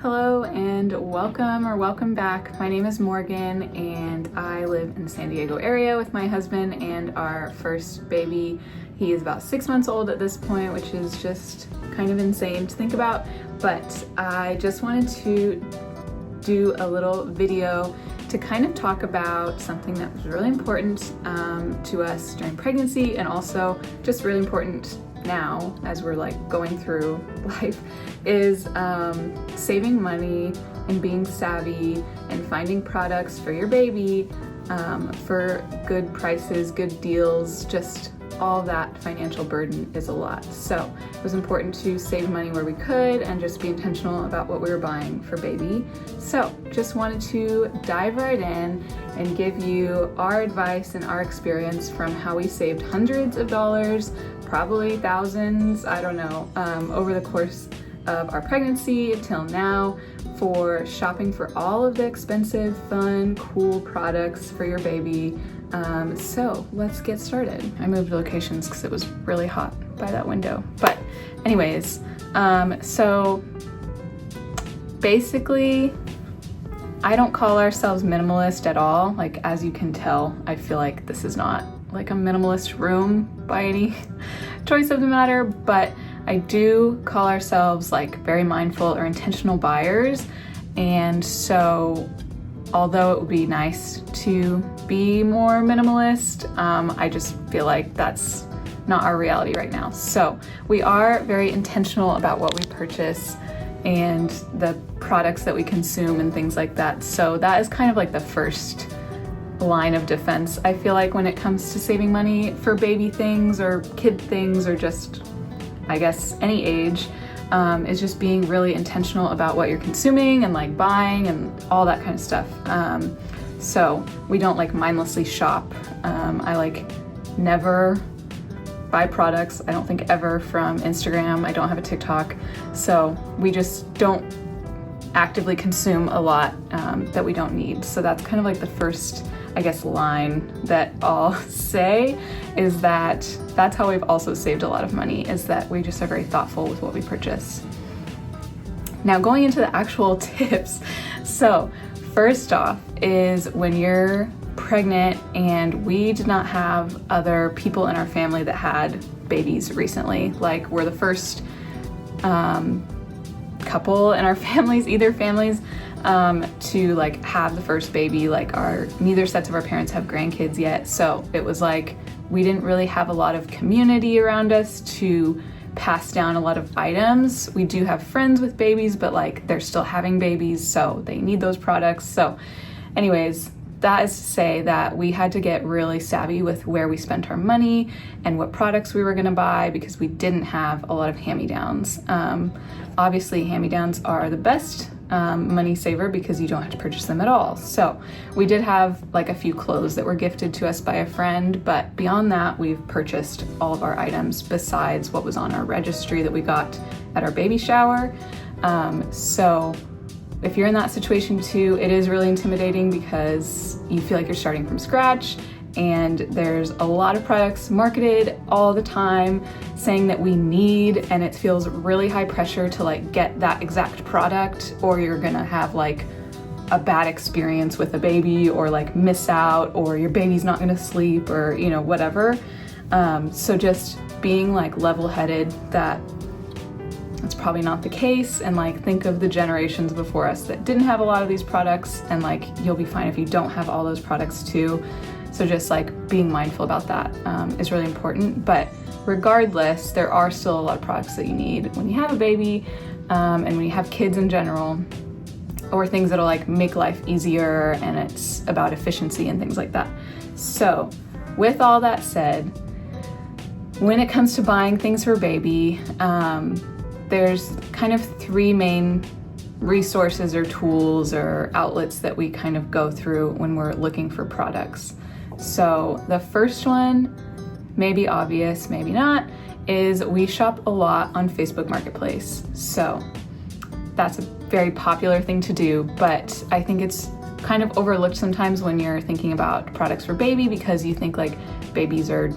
Hello and welcome back. My name is Morgan and I live in the San Diego area with my husband and our first baby. He is about 6 months old at this point, which is just kind of insane to think about, but I just wanted to do a little video to kind of talk about something that was really important to us during pregnancy, and also just really important now as we're like going through life, is saving money and being savvy and finding products for your baby for good prices, good deals. Just all that financial burden is a lot. So it was important to save money where we could and just be intentional about what we were buying for baby. So just wanted to dive right in and give you our advice and our experience from how we saved hundreds of dollars, probably thousands, I don't know, over the course of our pregnancy till now, for shopping for all of the expensive, fun, cool products for your baby. So let's get started. I moved locations because it was really hot by that window. But anyways, so basically, I don't call ourselves minimalist at all. Like, as you can tell, I feel like this is not like a minimalist room by any choice of the matter, but I do call ourselves like very mindful or intentional buyers. And so although it would be nice to be more minimalist, I just feel like that's not our reality right now. So we are very intentional about what we purchase and the products that we consume and things like that. So that is kind of like the first line of defense, I feel like, when it comes to saving money for baby things or kid things, or just, I guess, any age, is just being really intentional about what you're consuming and like buying and all that kind of stuff. So we don't like mindlessly shop. I like never buy products, I don't think ever, from Instagram. I don't have a TikTok. So we just don't actively consume a lot that we don't need. So that's kind of like the first, I guess, line that I'll say, is that that's how we've also saved a lot of money, is that we just are very thoughtful with what we purchase. Now, going into the actual tips. So first off is when you're pregnant, and we did not have other people in our family that had babies recently. Like, we're the first couple in our families, either families, to like have the first baby. Like, neither sets of our parents have grandkids yet. So it was like, we didn't really have a lot of community around us to pass down a lot of items. We do have friends with babies, but like, they're still having babies, so they need those products. So anyways, that is to say that we had to get really savvy with where we spent our money and what products we were gonna buy, because we didn't have a lot of hand-me-downs. Obviously, hand-me-downs are the best money saver because you don't have to purchase them at all. So we did have like a few clothes that were gifted to us by a friend, but beyond that, we've purchased all of our items besides what was on our registry that we got at our baby shower. So if you're in that situation too, it is really intimidating because you feel like you're starting from scratch, and there's a lot of products marketed all the time saying that we need, and it feels really high pressure to like get that exact product, or you're gonna have like a bad experience with a baby, or like miss out, or your baby's not gonna sleep, or you know, whatever. So just being like level-headed that it's probably not the case, and like think of the generations before us that didn't have a lot of these products, and like you'll be fine if you don't have all those products too. So just like being mindful about that is really important. But regardless, there are still a lot of products that you need when you have a baby, and when you have kids in general, or things that'll like make life easier, and it's about efficiency and things like that. So with all that said, when it comes to buying things for baby, there's kind of three main resources or tools or outlets that we kind of go through when we're looking for products. So the first one, maybe obvious, maybe not, is we shop a lot on Facebook Marketplace. So that's a very popular thing to do, but I think it's kind of overlooked sometimes when you're thinking about products for baby, because you think like babies are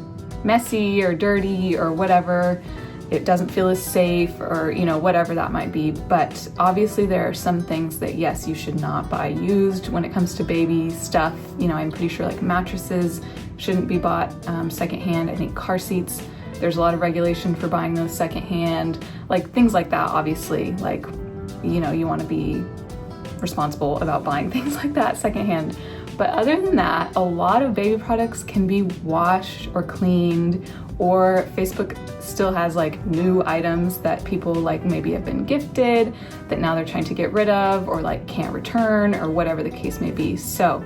messy or dirty or whatever. it doesn't feel as safe, or whatever that might be. But obviously there are some things that yes, you should not buy used when it comes to baby stuff. I'm pretty sure like mattresses shouldn't be bought secondhand. I think car seats, there's a lot of regulation for buying those secondhand, like things like that. Obviously, like you want to be responsible about buying things like that secondhand. But other than that, a lot of baby products can be washed or cleaned, or Facebook still has like new items that people like maybe have been gifted that now they're trying to get rid of, or like can't return, or whatever the case may be. So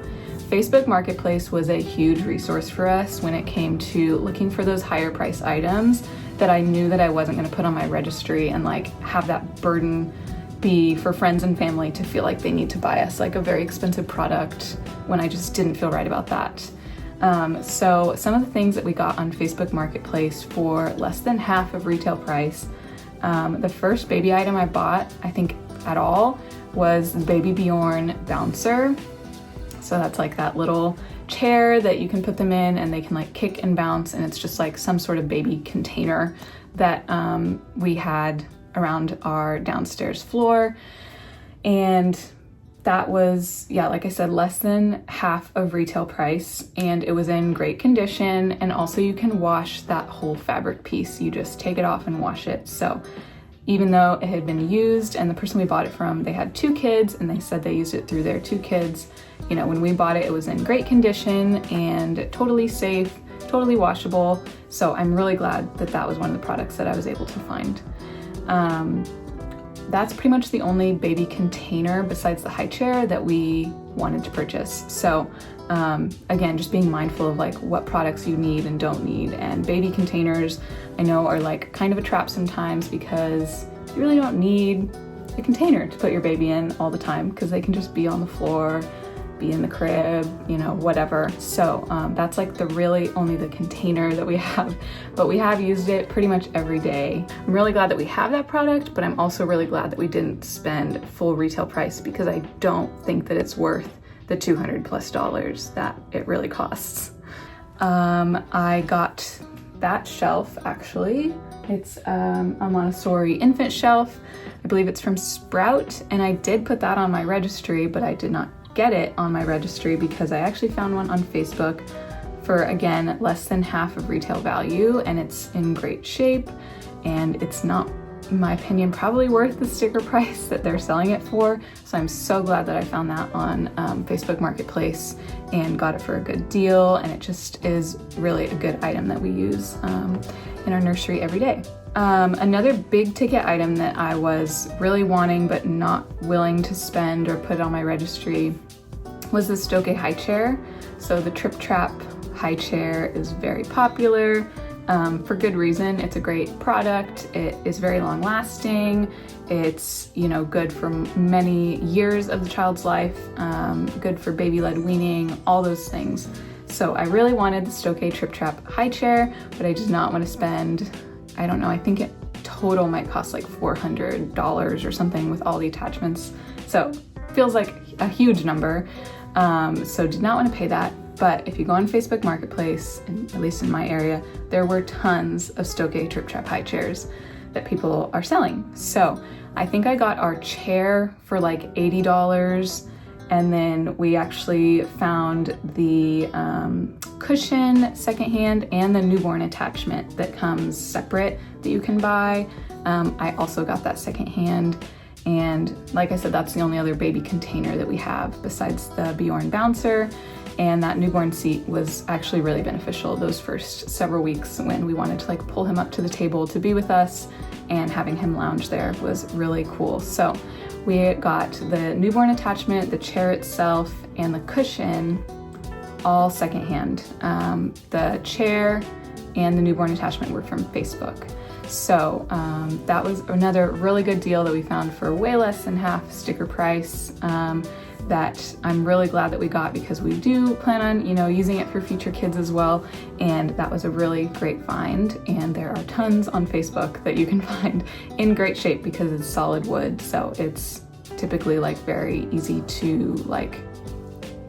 Facebook Marketplace was a huge resource for us when it came to looking for those higher price items that I knew that I wasn't going to put on my registry and like have that burden be for friends and family to feel like they need to buy us like a very expensive product when I just didn't feel right about that. So some of the things that we got on Facebook Marketplace for less than half of retail price. The first baby item I bought, I think at all, was the Baby Bjorn Bouncer. So that's like that little chair that you can put them in and they can like kick and bounce, and it's just like some sort of baby container that we had around our downstairs floor. And that was, yeah, like I said, less than half of retail price, and it was in great condition. And also you can wash that whole fabric piece. You just take it off and wash it. So even though it had been used, and the person we bought it from, they had 2 kids and they said they used it through their 2 kids, when we bought it, it was in great condition and totally safe, totally washable. So I'm really glad that that was one of the products that I was able to find. That's pretty much the only baby container besides the high chair that we wanted to purchase. So again, just being mindful of like what products you need and don't need. And baby containers, I know, are like kind of a trap sometimes, because you really don't need a container to put your baby in all the time, because they can just be on the floor, be in the crib, whatever. So that's like only the container that we have, but we have used it pretty much every day. I'm really glad that we have that product, but I'm also really glad that we didn't spend full retail price, because I don't think that it's worth the $200+ that it really costs. I got that shelf actually. It's a Montessori infant shelf. I believe it's from Sprout, and I did put that on my registry, but I did not get it on my registry because I actually found one on Facebook for, again, less than half of retail value, and it's in great shape, and it's not, in my opinion, probably worth the sticker price that they're selling it for. So I'm so glad that I found that on Facebook Marketplace and got it for a good deal, and it just is really a good item that we use in our nursery every day. Another big ticket item that I was really wanting but not willing to spend or put on my registry was the Stokke high chair. So the Trip Trap high chair is very popular for good reason. It's a great product. It is very long lasting. It's, good for many years of the child's life, good for baby-led weaning, all those things. So I really wanted the Stokke Trip Trap high chair, but I did not want to spend, I don't know, I think it total might cost like $400 or something with all the attachments. So feels like a huge number. So did not want to pay that. But if you go on Facebook Marketplace, and at least in my area, there were tons of Stokke Trip Trap high chairs that people are selling. So I think I got our chair for like $80. And then we actually found the cushion secondhand and the newborn attachment that comes separate that you can buy. I also got that secondhand. And like I said, that's the only other baby container that we have besides the Bjorn Bouncer. And that newborn seat was actually really beneficial those first several weeks when we wanted to like pull him up to the table to be with us, and having him lounge there was really cool. So we got the newborn attachment, the chair itself, and the cushion all secondhand. The chair and the newborn attachment were from Facebook. So that was another really good deal that we found for way less than half sticker price, that I'm really glad that we got, because we do plan on, using it for future kids as well. And that was a really great find. And there are tons on Facebook that you can find in great shape because it's solid wood. So it's typically like very easy to like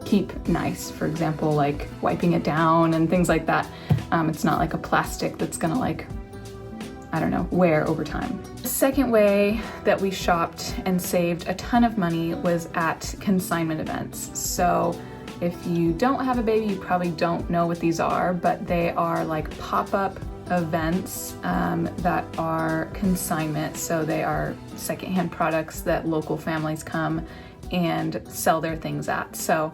keep nice. For example, like wiping it down and things like that. It's not like a plastic that's gonna like I don't know, wear over time. The second way that we shopped and saved a ton of money was at consignment events. So if you don't have a baby, you probably don't know what these are, but they are like pop-up events that are consignment. So they are secondhand products that local families come and sell their things at. So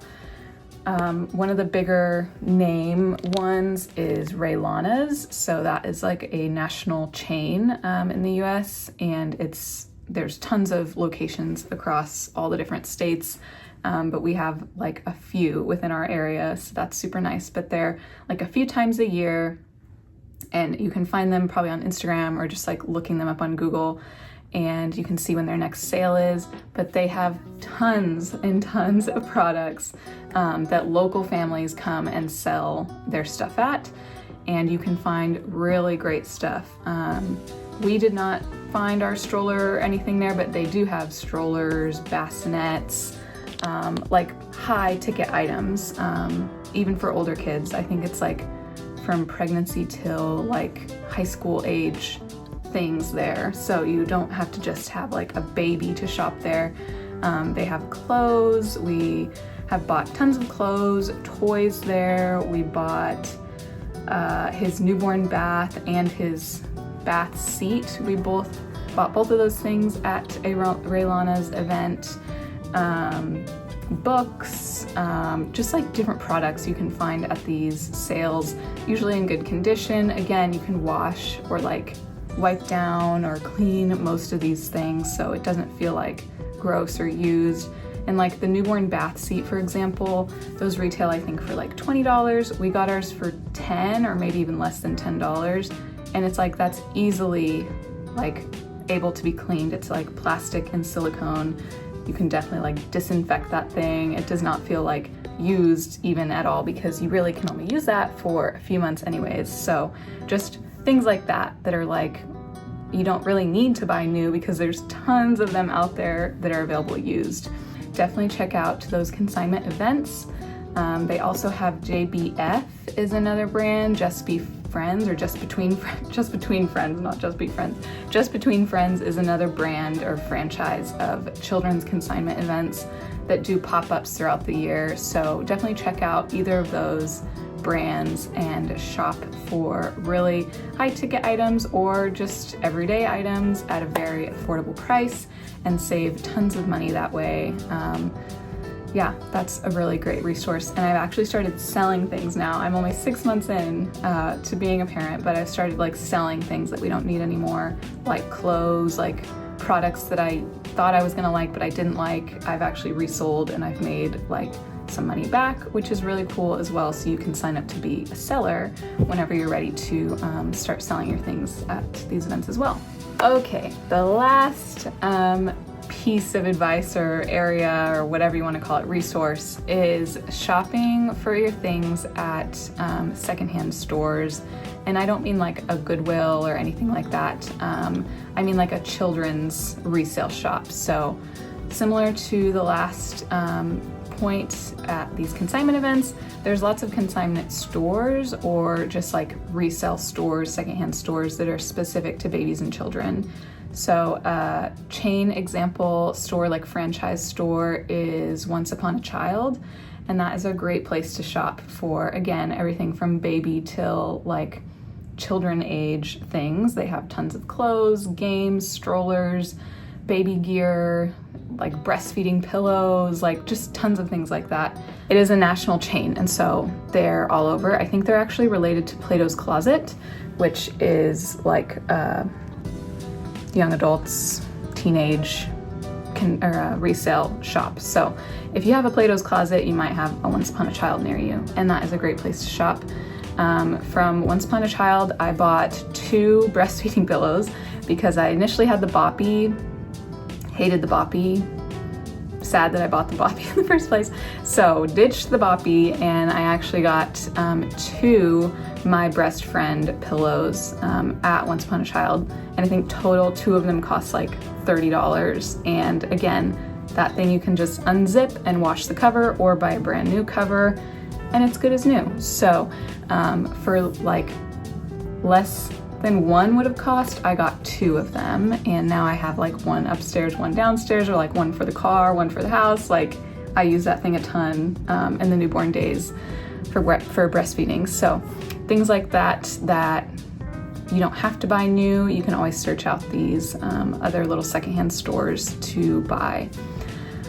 one of the bigger name ones is Ray Lana's. So that is like a national chain in the US, and there's tons of locations across all the different states. But we have like a few within our area, so that's super nice. But they're like a few times a year, and you can find them probably on Instagram or just like looking them up on Google, and you can see when their next sale is. But they have tons and tons of products that local families come and sell their stuff at, and you can find really great stuff. We did not find our stroller or anything there, but they do have strollers, bassinets, like high ticket items, even for older kids. I think it's like from pregnancy till like high school age things there. So you don't have to just have like a baby to shop there. They have clothes. We have bought tons of clothes, toys there. We bought his newborn bath and his bath seat. We both bought both of those things at a Ray Lana's event. Books, just like different products you can find at these sales, usually in good condition. Again, you can wash or like wipe down or clean most of these things, so it doesn't feel like gross or used. And like the newborn bath seat, for example, those retail I think for like $20. We got ours for $10 or maybe even less than $10, and it's like that's easily like able to be cleaned. It's like plastic and silicone. You can definitely like disinfect that thing. It does not feel like used even at all, because you really can only use that for a few months anyways. So just things like that are like, you don't really need to buy new because there's tons of them out there that are available used. Definitely check out those consignment events. They also have JBF is another brand, Just Be Friends, or Just Between Friends, not Just Be Friends. Just Between Friends is another brand or franchise of children's consignment events that do pop-ups throughout the year. So definitely check out either of those brands and shop for really high ticket items or just everyday items at a very affordable price and save tons of money that way. Yeah, that's a really great resource. And I've actually started selling things now. I'm only 6 months in to being a parent, but I've started like selling things that we don't need anymore, like clothes, like products that I thought I was gonna like but I didn't like. I've actually resold and I've made like some money back, which is really cool as well. So you can sign up to be a seller whenever you're ready to start selling your things at these events as well. Okay, the last piece of advice or area or whatever you want to call it, resource, is shopping for your things at secondhand stores. And I don't mean like a Goodwill or anything like that. I mean like a children's resale shop. So similar to the last point at these consignment events, there's lots of consignment stores or just like resale stores, secondhand stores that are specific to babies and children. So chain example store, like franchise store, is Once Upon a Child, and that is a great place to shop for, again, everything from baby till like children age things. They have tons of clothes, games, strollers, baby gear, like breastfeeding pillows, like just tons of things like that. It is a national chain, and so they're all over. I think they're actually related to Plato's Closet, which is like young adults, teenage resale shop. So if you have a Plato's Closet, you might have a Once Upon a Child near you, and that is a great place to shop. From Once Upon a Child, I bought 2 breastfeeding pillows because I initially had the Boppy, hated the Boppy, sad that I bought the Boppy in the first place. So ditched the Boppy, and I actually got 2 My Breast Friend pillows at Once Upon a Child. And I think total 2 of them cost like $30. And again, that thing you can just unzip and wash the cover or buy a brand new cover, and it's good as new. So for like less than one would have cost, I got 2 of them, and now I have like one upstairs, one downstairs, or like one for the car, one for the house. Like, I use that thing a ton in the newborn days for breastfeeding. So things like that you don't have to buy new. You can always search out these other little secondhand stores to buy.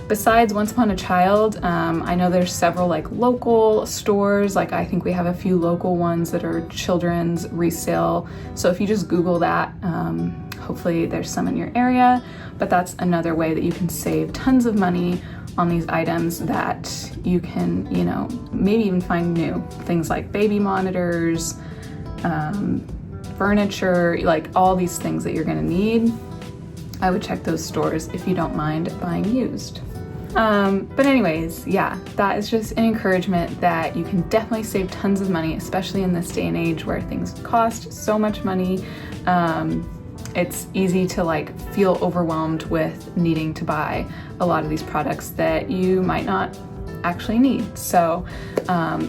Besides Once Upon a Child, I know there's several like local stores. Like, I think we have a few local ones that are children's resale. So if you just Google that, hopefully there's some in your area. But that's another way that you can save tons of money on these items that you can, you know, maybe even find new. Things like baby monitors, furniture, like all these things that you're gonna need. I would check those stores if you don't mind buying used. But anyways, yeah, that is just an encouragement that you can definitely save tons of money, especially in this day and age where things cost so much money. It's easy to like feel overwhelmed with needing to buy a lot of these products that you might not actually need. So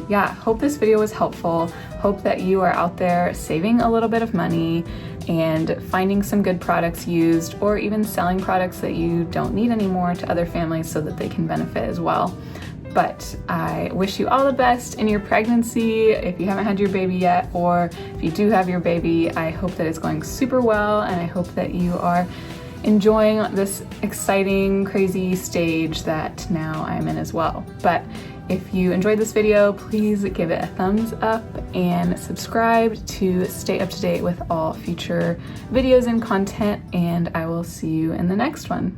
yeah, hope this video was helpful. Hope that you are out there saving a little bit of money and finding some good products used, or even selling products that you don't need anymore to other families so that they can benefit as well. But I wish you all the best in your pregnancy if you haven't had your baby yet, or if you do have your baby. I hope that it's going super well, and I hope that you are enjoying this exciting, crazy stage that now I'm in as well. But if you enjoyed this video, please give it a thumbs up and subscribe to stay up to date with all future videos and content, and I will see you in the next one.